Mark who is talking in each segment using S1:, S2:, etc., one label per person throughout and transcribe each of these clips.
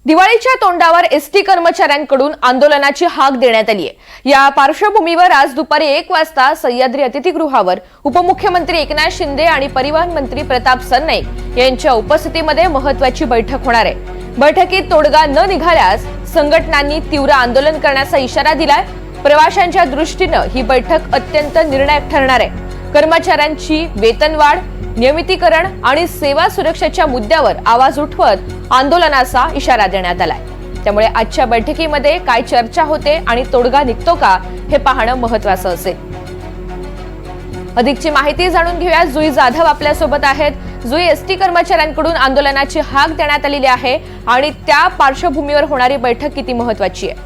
S1: दिवाळीच्या तोंडावर एसटी कर्मचाऱ्यांकडून आंदोलनाची हाक देण्यात आली आहे। या पार्श्वभूमीवर आज दुपारी 1 वाजता सह्याद्री अतिथीगृहावर उपमुख्यमंत्री एकनाथ शिंदे आणि परिवहन मंत्री प्रताप सरनाईक यांच्या उपस्थितीमध्ये महत्त्वाची बैठक होणार आहे। बैठकीत तोडगा न निघाल्यास संघटनांनी तीव्र आंदोलन करण्याचा इशारा दिलाय। प्रवाशांच्या दृष्टीने ही बैठक अत्यंत निर्णायक ठरणार आहे। कर्मचाऱ्यांची वेतनवाढ, नियमितीकरण आणि सेवा सुरक्षेच्या मुद्द्यावर आवाज उठवत आंदोलनाचा इशारा देण्यात आलाय। त्यामुळे आजच्या बैठकीमध्ये काय चर्चा होते आणि तोडगा निघतो का हे पाहणं महत्त्वाचं असेल। अधिकची माहिती जाणून घेऊया। जुई जाधव आपल्या सोबत आहेत। जुई, एसटी कर्मचाऱ्यांकडून आंदोलनाची हाक देण्यात आलेली आहे आणि त्या पार्श्वभूमीवर होणारी बैठक किती महत्त्वाची आहे?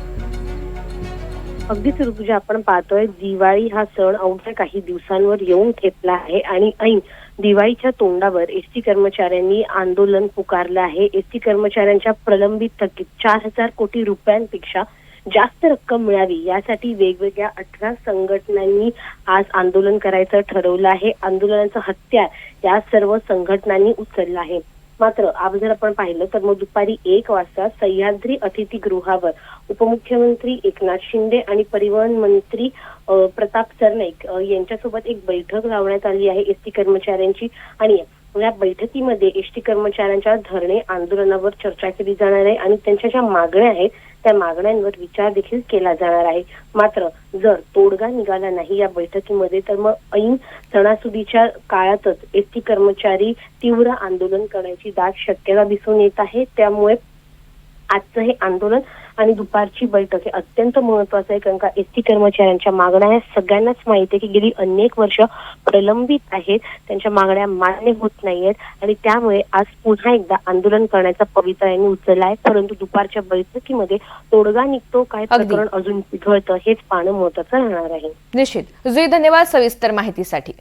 S2: अगदीच ऋतुजा, आपण पाहतोय दिवाळी हा सण अवघ्या काही दिवसांवर येऊन ठेपला आहे आणि ऐन दिवाळीच्या तोंडावर एसटी कर्मचाऱ्यांनी आंदोलन पुकारलं आहे। एसटी कर्मचाऱ्यांच्या प्रलंबित थकीत 4,000 कोटी रुपयांपेक्षा जास्त रक्कम मिळावी यासाठी वेगवेगळ्या 18 संघटनांनी आज आंदोलन करायचं ठरवलं आहे। आंदोलनाचं हत्यार या सर्व संघटनांनी उचललं आहे। मात्र आज जर आपण पाहिलं तर मग दुपारी 1 वाजता सह्याद्री अतिथीगृहावर उपमुख्यमंत्री एकनाथ शिंदे आणि परिवहन मंत्री प्रताप सरनाईक यांच्यासोबत एक बैठक लावण्यात आली आहे एसटी कर्मचाऱ्यांची। आणि या बैठकीमध्ये एसटी कर्मचाऱ्यांच्या धरणे आंदोलनावर चर्चा केली जाणार आहे आणि त्यांच्या ज्या मागण्या आहेत त्या मागण्यांवर विचार देखील केला जाणार आहे। मात्र जर तोडगा निघाला नाही या बैठकीमध्ये तर मग ऐन सणासुदीच्या काळातच एसटी कर्मचारी तीव्र आंदोलन करण्याची दाट शक्यता दिसून येत आहे। त्यामुळे आजचं हे आंदोलन आणि दुपारची बैठक हे अत्यंत महत्वाचं आहे, कारण का एसटी कर्मचाऱ्यांच्या मागण्या ह्या सगळ्यांनाच माहिती आहे की गेली अनेक वर्ष प्रलंबित आहेत, त्यांच्या मागण्या मान्य होत नाहीयेत आणि त्यामुळे आज पुन्हा एकदा आंदोलन करण्याचा पवित्रा यांनी उचलला आहे। परंतु दुपारच्या बैठकीमध्ये तोडगा निघतो काय, प्रकरण अजून पिघळतं हेच पाहणं महत्वाचं राहणार आहे।
S1: निश्चित जुई, धन्यवाद सविस्तर माहितीसाठी।